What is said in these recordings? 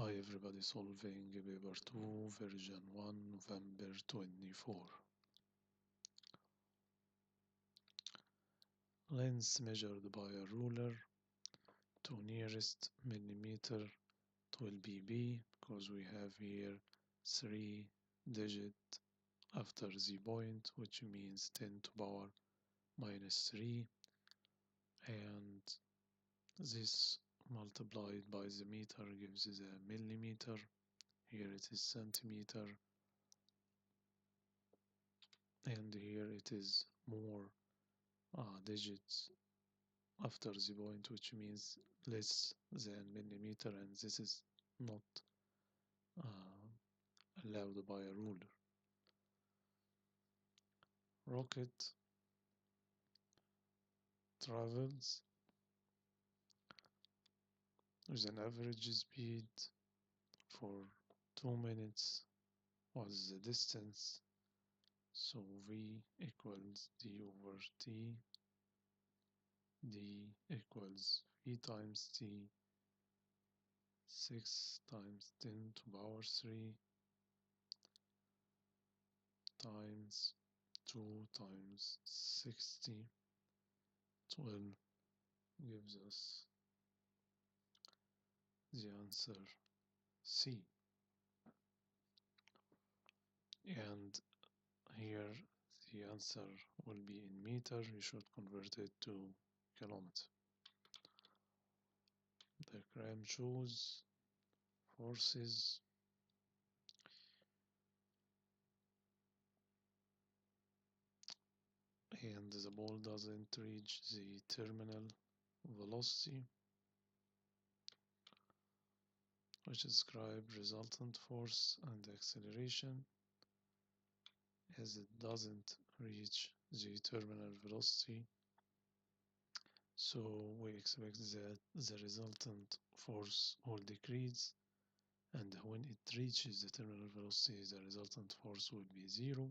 Hi everybody, solving paper 2 version 1 November 24. Length measured by a ruler to nearest millimeter will be B, because we have here 3 digit after the point, which means 10 to power minus 3, and this multiplied by the meter gives us a millimeter. Here it is centimeter, and here it is more digits after the point, which means less than millimeter, and this is not uh, allowed by a ruler. Rocket travels with an average speed for 2 minutes. What's the distance? So V equals D over T. D equals V times T, 6 times 10 to the power 3 times 2 times 60, 12, gives us the answer C. And here the answer will be in meter. You should convert it to kilometer. The diagram shows forces and the ball doesn't reach the terminal velocity, which describes resultant force and acceleration. As it doesn't reach the terminal velocity, so we expect that the resultant force will decrease, and when it reaches the terminal velocity, the resultant force will be zero,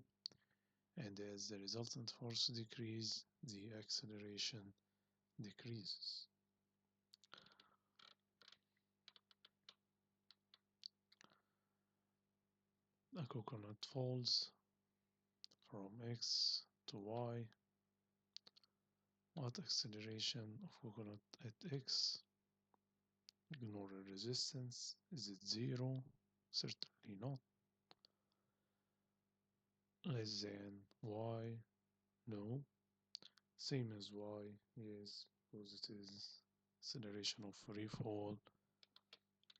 and as the resultant force decreases, the acceleration decreases. A coconut falls from X to Y. What acceleration of coconut at X? Ignore the resistance. Is it zero? Certainly not. Less than Y? No. Same as Y? Yes, because it is acceleration of free fall,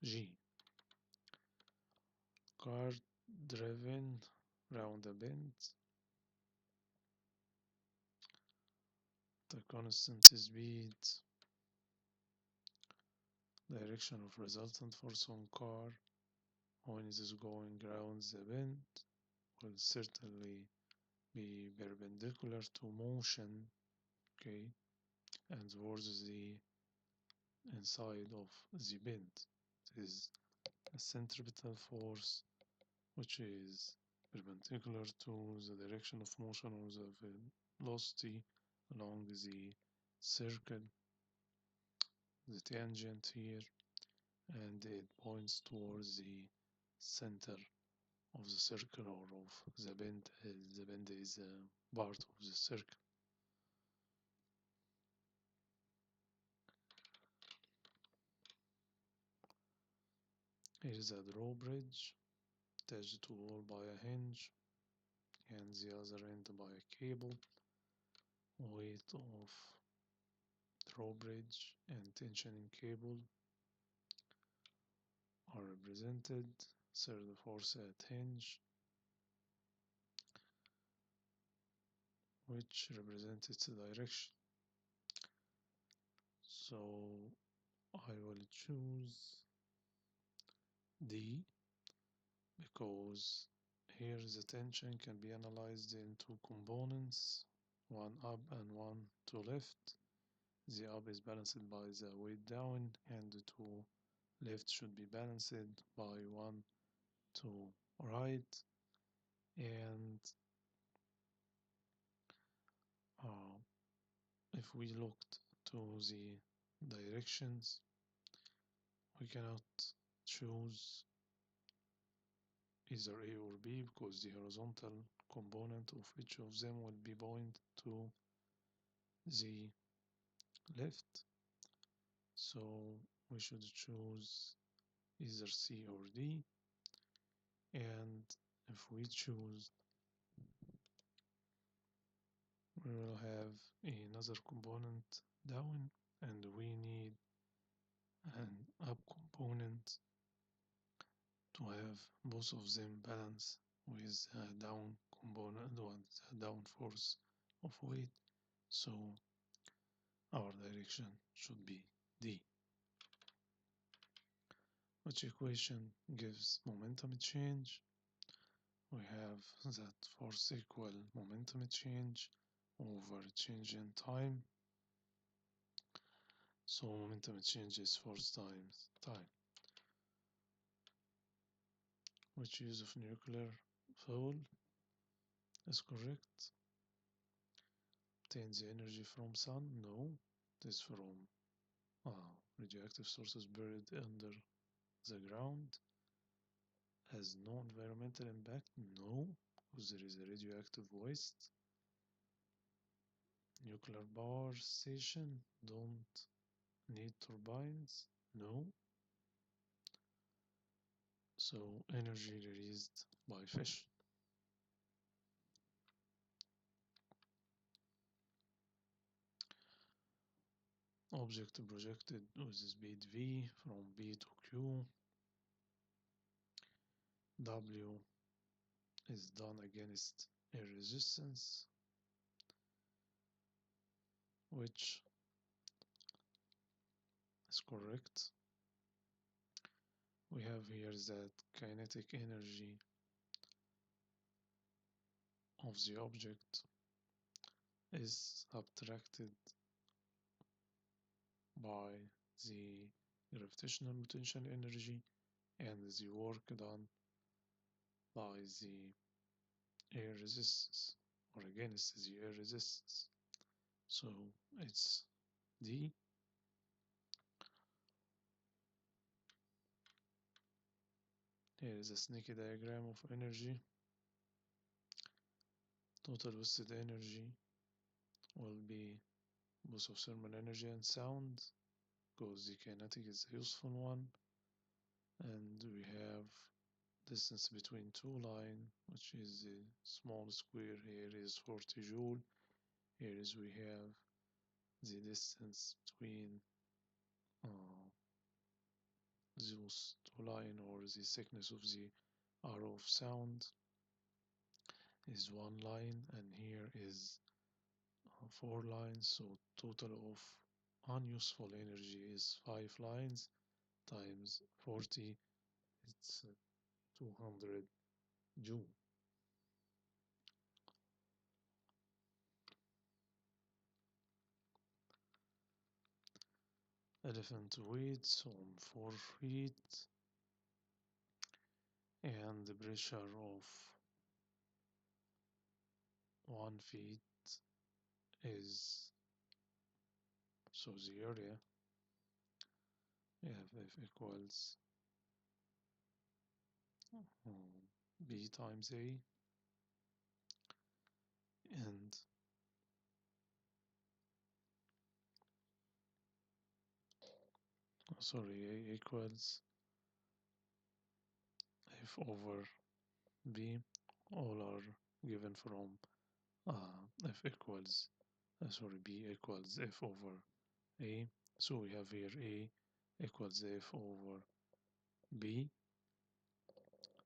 G. Car driven round a bend. The constant speed, direction of resultant force on car when it is going round the bend will certainly be perpendicular to motion, okay, and towards the inside of the bend. It is a centripetal force which is perpendicular to the direction of motion or the velocity along the circle, the tangent here, and it points towards the center of the circle or of the bend, as the bend is a part of the circle. Here is a drawbridge attached to a wall by a hinge and the other end by a cable. Weight of drawbridge and tension in cable are represented. Third force at hinge, which represents its direction. So I will choose D, because here the tension can be analyzed in two components, one up and one to left. The up is balanced by the weight down, and the to left should be balanced by one to right. And if we looked to the directions, we cannot choose either A or B because the horizontal component of each of them will be point to the left. So we should choose either C or D. And if we choose, we will have another component down, and we need an up component to have both of them balance with a down component, with a down force of weight. So our direction should be D. Which equation gives momentum change? We have that force equal momentum change over change in time. So momentum change is force times time. Which use of nuclear fuel is correct? Obtain the energy from sun? No. It is from radioactive sources buried under the ground. Has no environmental impact? No, because there is a radioactive waste. Nuclear power station don't need turbines? No. So energy released by fish. Object projected with speed v from B to Q. W is done against a resistance, which is correct. We have here that kinetic energy of the object is subtracted by the gravitational potential energy and the work done by the air resistance or against the air resistance. So it's D. Here is a sneaky diagram of energy. Total wasted energy will be both of thermal energy and sound, because the kinetic is a useful one. And we have distance between two lines, which is the small square here is 40 joule. Here is we have the distance between those two lines, or the thickness of the arrow of sound is one line, and here is four lines. So total of unuseful energy is 5 lines times 40. It's 200 joule. Elephant weights on 4 feet, and the pressure of 1 feet is, so the area we have F equals B times A, and sorry, A equals F over B. All are given from F equals sorry, B equals F over A. So we have here A equals F over B.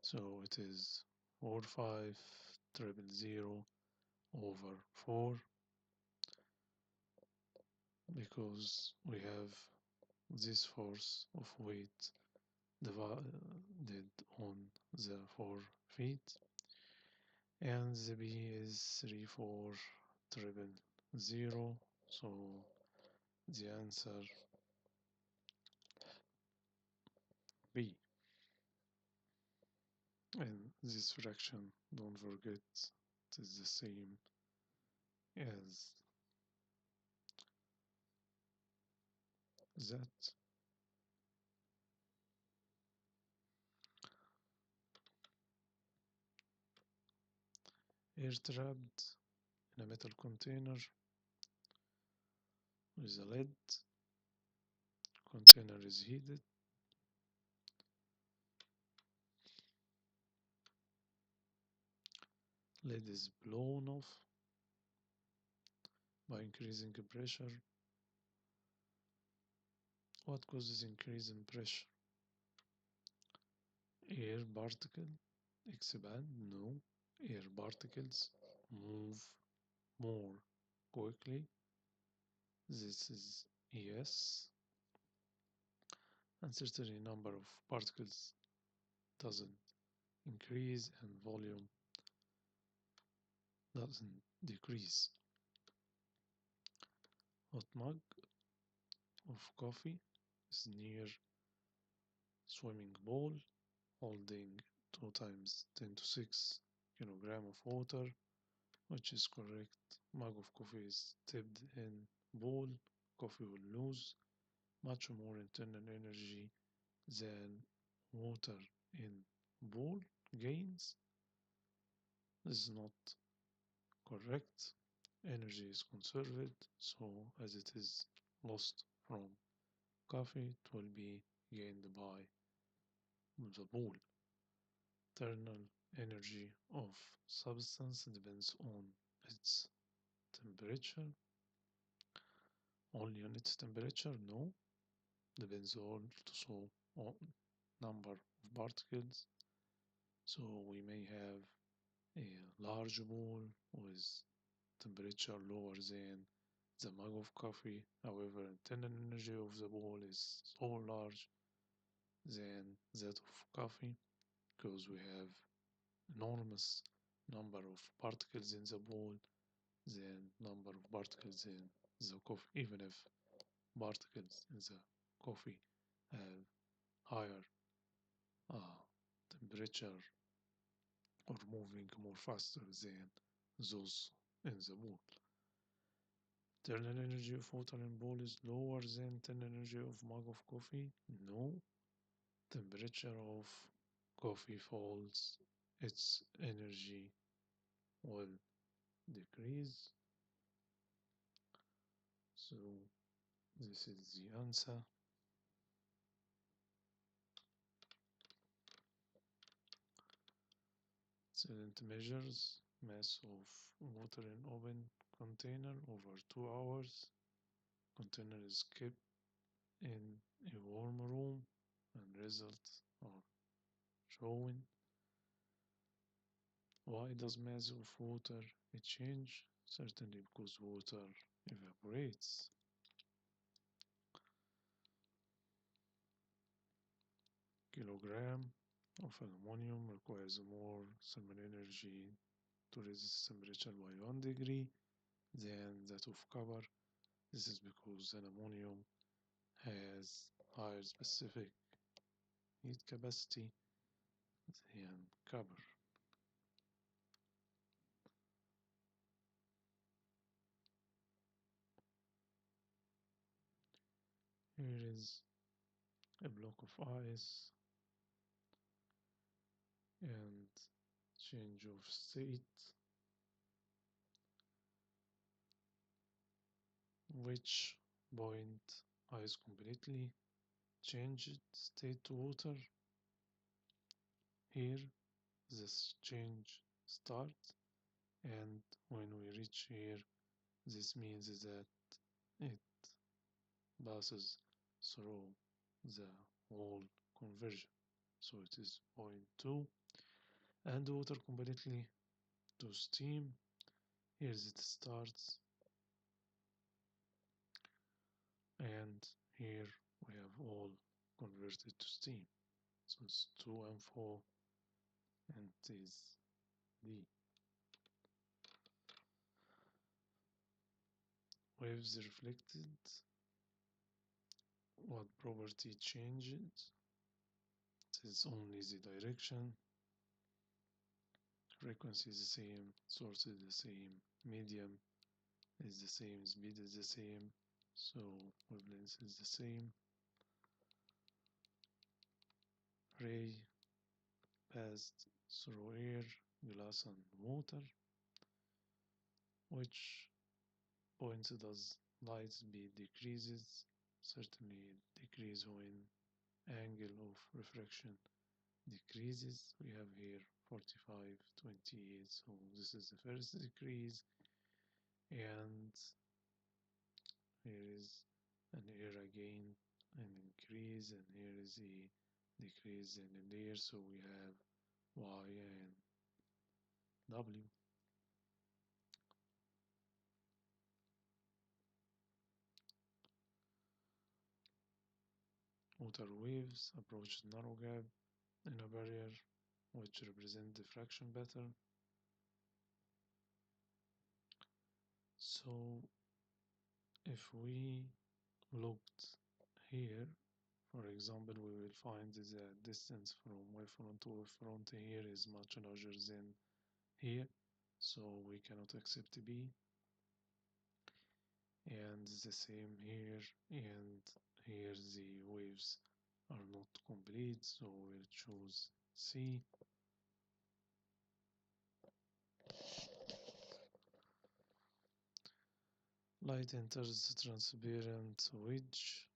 So it is 45000 over 4, because we have this force of weight divided on the 4 feet, and the B is 34000. So the answer B. And this fraction, don't forget, it is the same as that. air trapped in a metal container with a lid. Container is heated. Lid is blown off by increasing pressure. What causes increase in pressure? Air particle expand? No. Air particles move more quickly. This is yes. Uncertainty number of particles doesn't increase and volume doesn't decrease. Hot mug of coffee is near swimming pool holding 2 times 10 to 6 kilogram of water, which is correct. Mug of coffee is tipped in bowl. Coffee will lose much more internal energy than water in bowl gains. This is not correct. Energy is conserved, so as it is lost from coffee, it will be gained by the bowl. Internal energy of substance depends on its temperature. Only on its temperature? No. Depends also on number of particles. So we may have a large bowl with temperature lower than the mug of coffee. However, internal energy of the bowl is so large than that of coffee because we have enormous number of particles in the bowl than number of particles in the coffee, even if particles in the coffee have higher temperature or moving more faster than those in the bowl. Internal energy of water in bowl is lower than internal energy of mug of coffee? No. Temperature of coffee falls, its energy will decrease. So this is the answer. Student measures mass of water in open container over 2 hours. Container is kept in a warm room and results are shown. Why does mass of water change? Certainly because water evaporates. Kilogram of aluminum requires more thermal energy to resist temperature by 1 degree than that of copper. This is because aluminum has higher specific heat capacity than copper. Here is a block of ice and change of state, which point ice completely changed state to water. Here this change starts, and when we reach here, this means that it passes through the whole conversion. So it is point 2, and water completely to steam. Here it starts, and here we have all converted to steam. So it's 2 and 4, and it is D. Waves reflected. What property changes? It is only the direction. Frequency is the same, source is the same, medium is the same, speed is the same, so wavelength is the same. Ray passed through air, glass and water. which point does light speed decreases? Certainly it decreases when angle of refraction decreases. We have here 45, 28, so this is the first decrease, and here is an here again an increase, and here is a decrease in the layer, so we have Y and W. Water waves approach the narrow gap in a barrier which represent diffraction pattern. So if we looked here, for example, we will find the distance from wavefront to wavefront here is much larger than here, so we cannot accept B. And the same here, and here the waves are not complete, so we'll choose C. Light enters the transparent wedge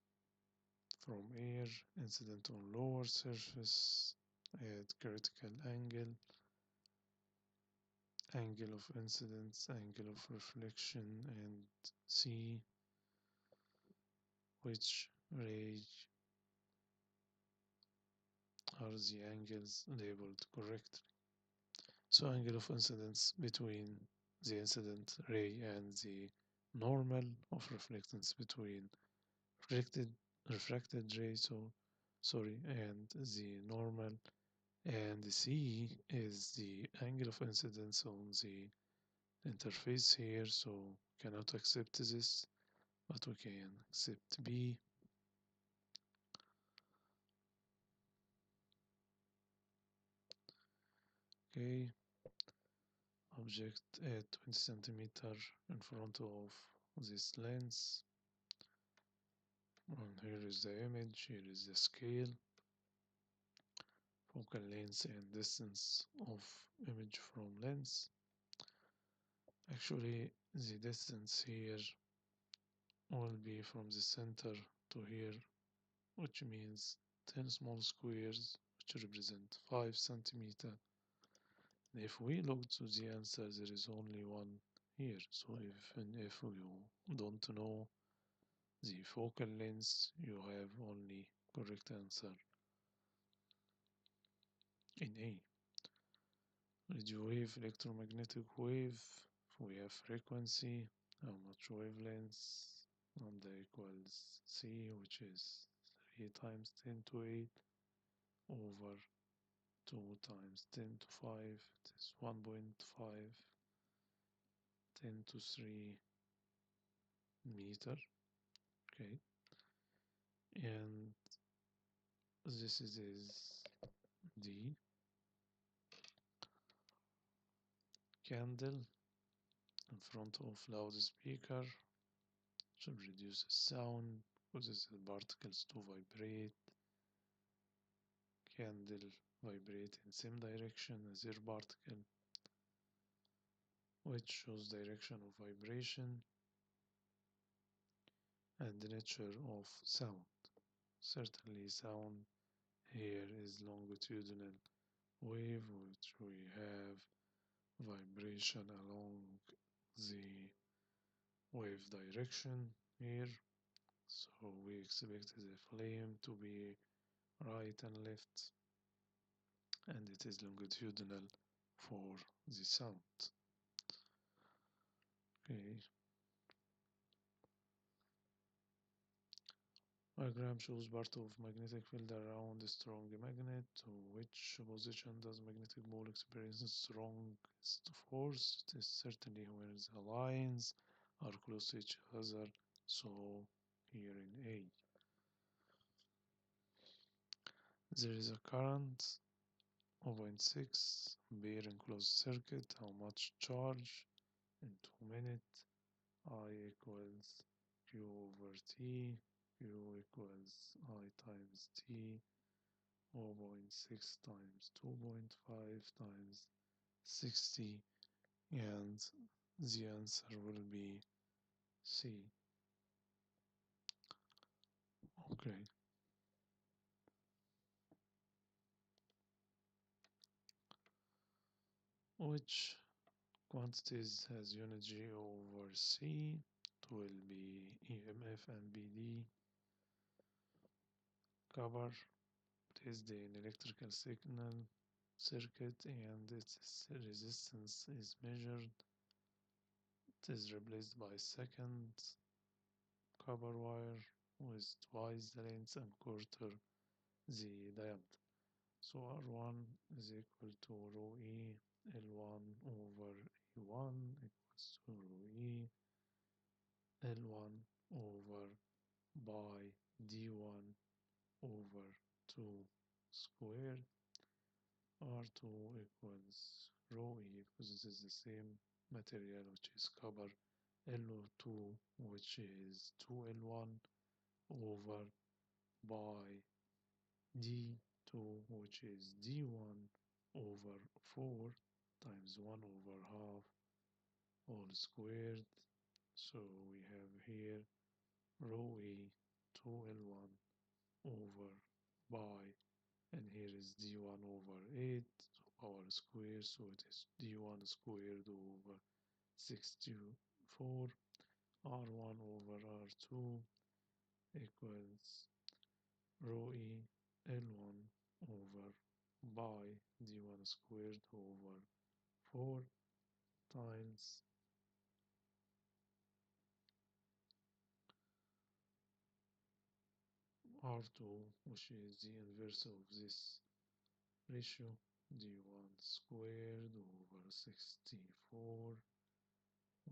from air, incident on lower surface at critical angle, angle of incidence, angle of reflection, and C, which ray are the angles labeled correctly. So angle of incidence between the incident ray and the normal of reflectance between refracted ray, so sorry, and the normal, and C is the angle of incidence on the interface here, so cannot accept this, but we can accept B. Okay, object at 20 centimeter in front of this lens, and here is the image, here is the scale, focal length and distance of image from lens. Actually the distance here will be from the center to here, which means 10 small squares, which represent 5 centimeter. If we look to the answer, there is only one here, so if you don't know the focal length, you have only correct answer in A. Radio wave, electromagnetic wave, we have frequency, how much wavelength, lambda equals C, which is 3 times 10 to 8 over 2 times 10 to 5, it is 1.5, 10 to 3 meter, okay, and this is D. Candle in front of loudspeaker should reduce sound, causes the particles to vibrate. Candle vibrate in same direction as air particle, which shows direction of vibration and the nature of sound. Certainly sound here is longitudinal wave, which we have vibration along the wave direction here, so we expect the flame to be right and left, and it is longitudinal for the sound. Okay. Diagram shows part of magnetic field around a strong magnet. To which position does magnetic pole experience strongest force? It is certainly where the lines are close to each other, so here in A. There is a current of 0.6 ampere in closed circuit. How much charge in 2 minutes? I equals Q over T. Q equals I times T. 0.6 times 2.5 times 60, and The answer will be C. Okay. Which quantities has unit G over C? It will be EMF and BD. Copper is the electrical signal circuit and its resistance is measured. It is replaced by second copper wire with twice the length and quarter the diameter. So R1 is equal to rho E L1 over E1 equals to rho E L1 over by D1 over 2 squared. R2 equals rho E because this is the same material which is copper. LO2 which is 2L1 over by D2 which is D1 over 4 times 1 over half all squared. So we have here rho E 2L1 over by, and here is D1 over 8 so power square, so it is D1 squared over 64 R1 over R2 equals rho E L1 over by D1 squared over 4 times R2, which is the inverse of this ratio, D1 squared over 64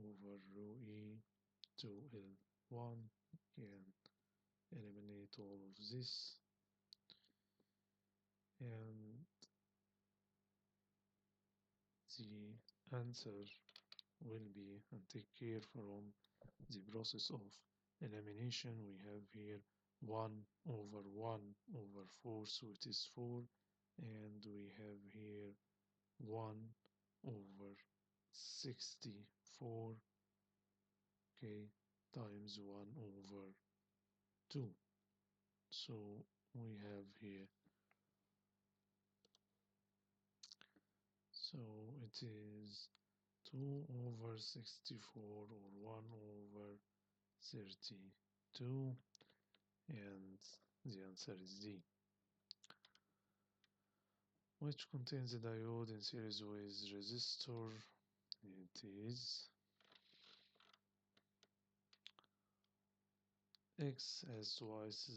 over rho E 2L1. Can eliminate all of this, and the answer will be, and take care from the process of elimination, we have here 1 over 1 over 4, so it is 4, and we have here 1 over 64, okay, times 1 over 2. So we have here, so it is 2 over 64 or 1 over 32, and the answer is D. Which contains a diode in series with resistor? It is X has twice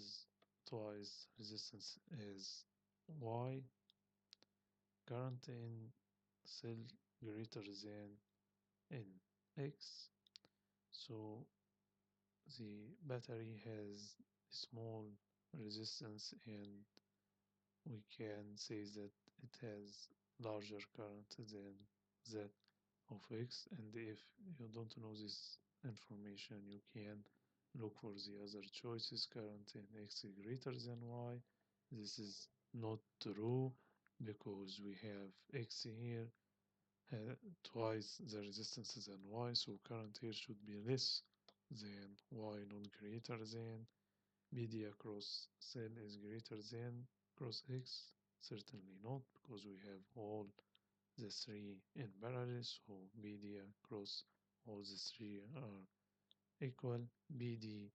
resistance as Y. Current in cell greater than in X. So the battery has a small resistance, and we can say that it has larger current than that of X, and if you don't know this information, you can look for the other choices. Current in X greater than Y. This is not true because we have X here twice the resistance than Y, so current here should be less than Y, not greater than. BD across cell is greater than cross X, certainly not, because we have all the three in parallel, so BD across all the three are equal. BD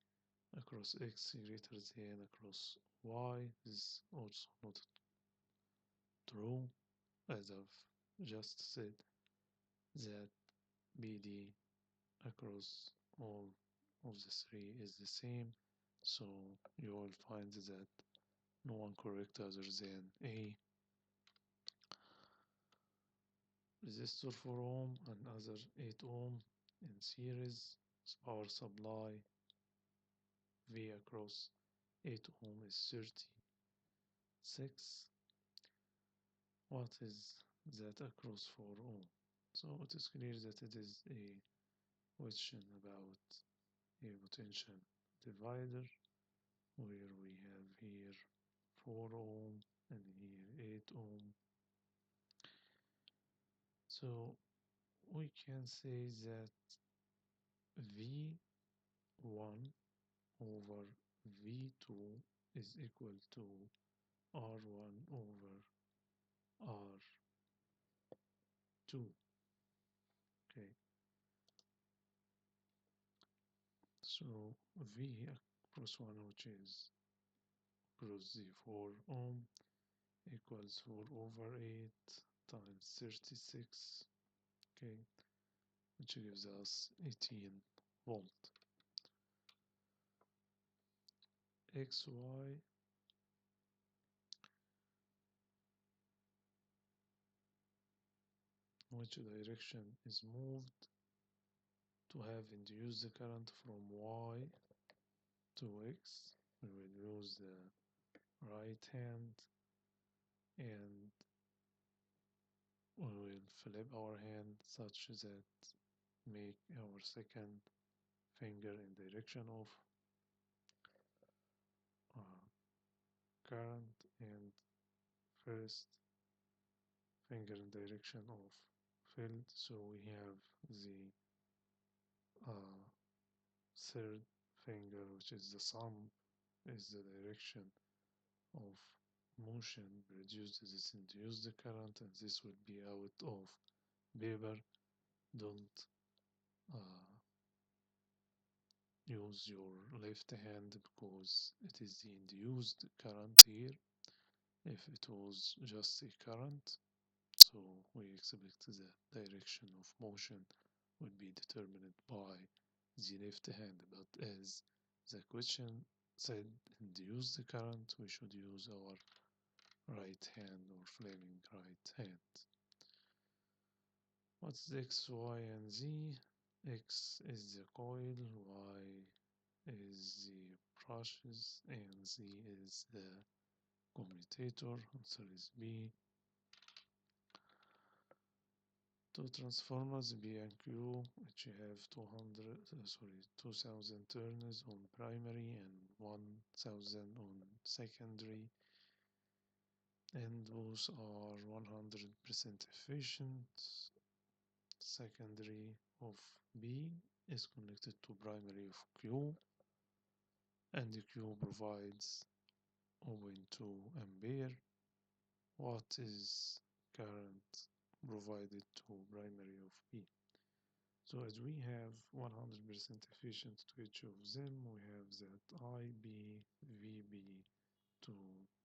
across X greater than across Y is also not true, as I've just said that BD across all of the three is the same, so you will find that no one correct other than A. Resistor 4 ohm and other 8 ohm in series. Power supply V across 8 ohm is 36. What is that across 4 ohm? So it is clear that it is a question about a potential divider, where we have here 4 ohm and here 8 ohm. So we can say that V1 over V2 is equal to R1 over R2. Okay, so V across 1, which is across the 4 ohm, equals 4 over 8 times 36, okay, which gives us 18 volt. XY, which direction is moved to have induced the current from Y to X. We will use the right hand and we will flip our hand such that make our second finger in direction of uh, current and first finger in direction of field. So we have the uh, third finger, which is the thumb, is the direction of motion produces this induced current, and this will be out of paper. Don't uh, use your left hand because it is the induced current here. If it was just a current, so we expect the direction of motion would be determined by the left hand, but as the question said induce the current, we should use our right hand or flaming right hand. What's X, Y, and Z? X is the coil, Y is the brushes, and Z is the commutator. Answer is B. Two transformers B and Q, which have 2000 turns on primary and 1000 on secondary, and those are 100% efficient. Secondary of B is connected to primary of Q, and Q provides 0.2 ampere. What is current provided to primary of B? So as we have 100% efficient to each of them, we have that IB VB to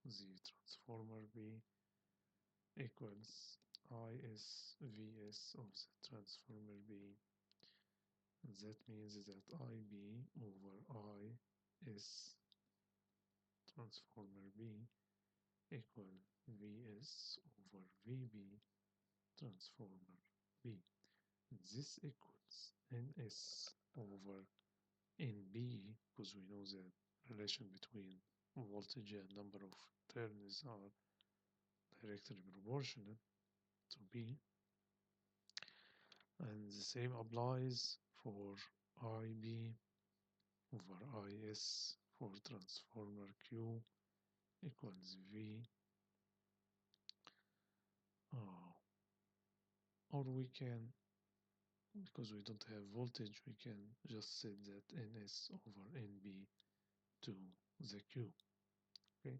the transformer B equals IS VS of the transformer B. That means that IB over IS transformer B equal VS over VB transformer B. This equals NS over NB, because we know the relation between voltage and number of turns are directly proportional to B. And the same applies for IB over IS for transformer Q equals V. Or we can, because we don't have voltage, we can just set that NS over NB to the Q. Okay.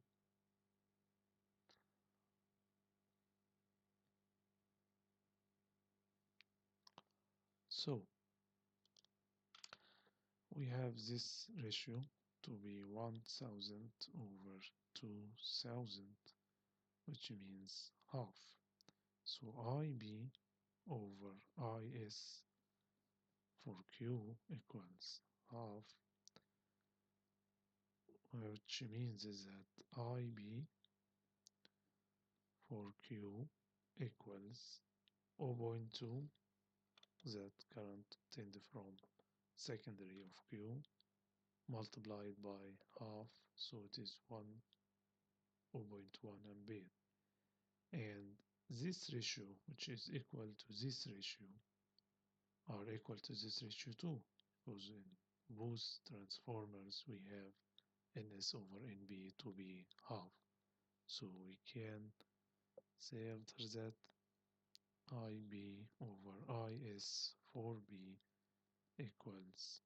So we have this ratio to be 1000 over 2000, which means half. So IB over IS for Q equals half, which means is that IB for Q equals 0.2, that current obtained from secondary of Q, multiplied by half, so it is 0.1 ampere. And this ratio, which is equal to this ratio, are equal to this ratio too, because in both transformers we have NS over NB to be half. So we can say after that IB over IS 4B equals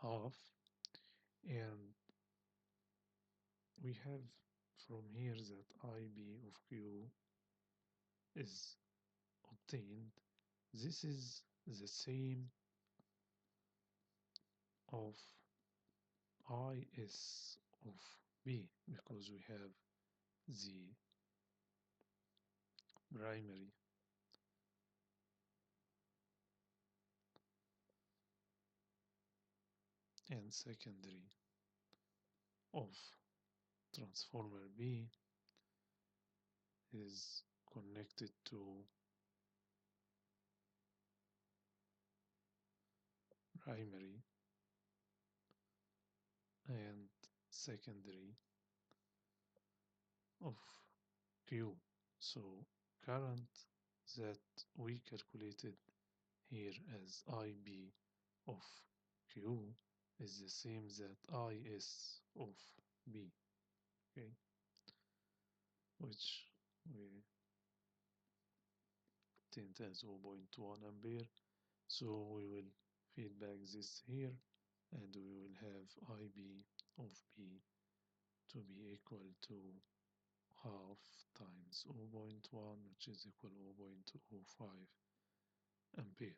half, and we have from here that IB of Q is obtained. This is the same of IS of B because we have the primary and secondary of transformer B is connected to primary and secondary of Q. So current that we calculated here as IB of Q is the same that IS of B, okay, which we obtained as 0.1 ampere. So we will feed back this here and we will have IB of B to be equal to half times 0.1, which is equal to 0.05 ampere.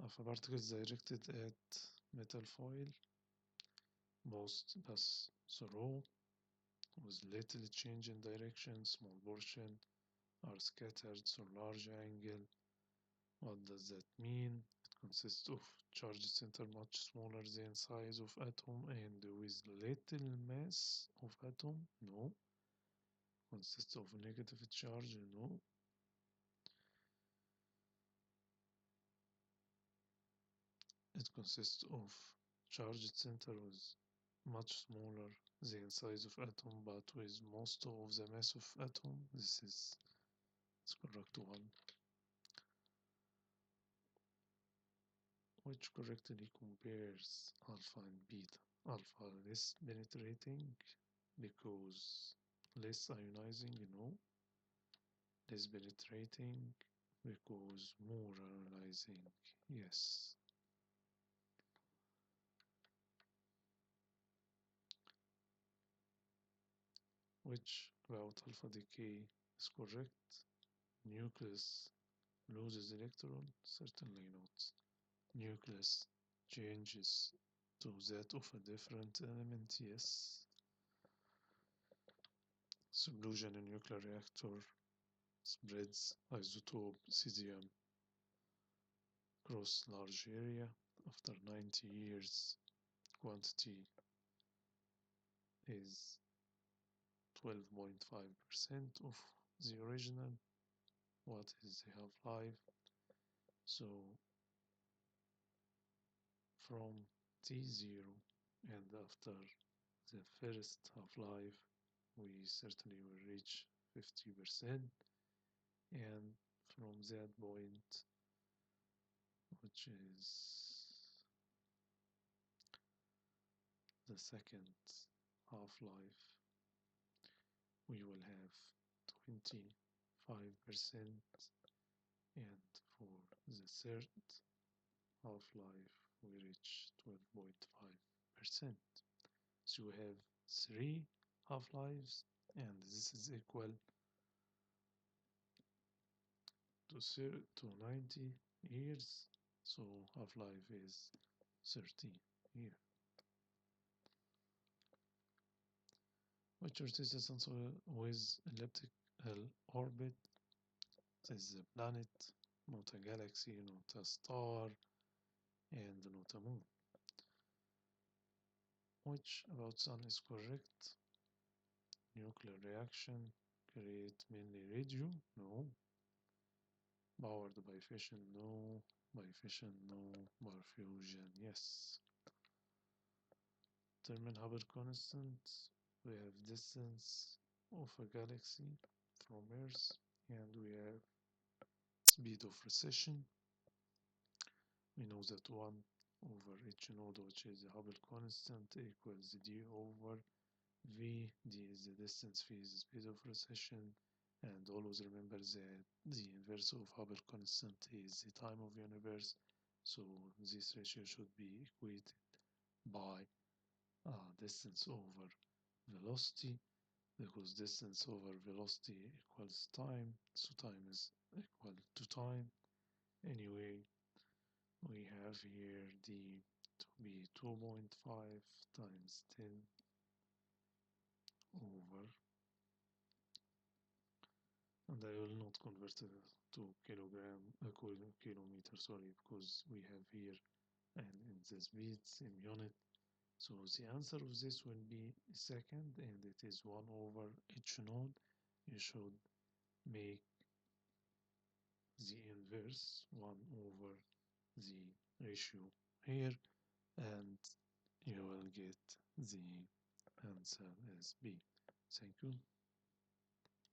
If a particle is directed at metal foil, most pass through with little change in direction, small portion are scattered through large angle. What does that mean? It consists of charge center much smaller than size of atom and with little mass of atom? No. Consists of negative charge? No. It consists of charged center with much smaller than size of atom but with most of the mass of atom. This is the correct one, which correctly compares alpha and beta. Alpha less penetrating because less ionizing, less penetrating because more ionizing, yes. Which about alpha decay is correct? Nucleus loses electron? Certainly not. Nucleus changes to that of a different element, yes. Explosion in nuclear reactor spreads isotope cesium across large area. After 90 years, quantity is 12.5% of the original. What is the half-life? So from T0 and after the first half-life, we certainly will reach 50%, and from that point, which is the second half-life, we will have 25%, and for the third half-life we reach 12.5%. So we have 3 half-lives, and this is equal to 90 years, so half-life is 30 years. Which rotates the sun with elliptical orbit? This is a planet, not a galaxy, not a star, and not a moon. Which about sun is correct? Nuclear reaction create mainly radium? No. Powered by fission? No. By fission? No. By fusion? Yes. Determine Hubble constant. We have distance of a galaxy from Earth, and we have speed of recession. We know that 1 over each node, which is the Hubble constant, equals d over v. D is the distance, v is the speed of recession, and always remember that the inverse of Hubble constant is the time of universe, so this ratio should be equated by distance over velocity, because distance over velocity equals time, so time is equal to time. Anyway, we have here d to be 2.5 times 10 over, and I will not convert it to kilometer, sorry, because we have here and in the speeds in unit. So the answer of this will be second, and it is 1 over each node. You should make the inverse 1 over the ratio here, and you will get the answer as B. Thank you.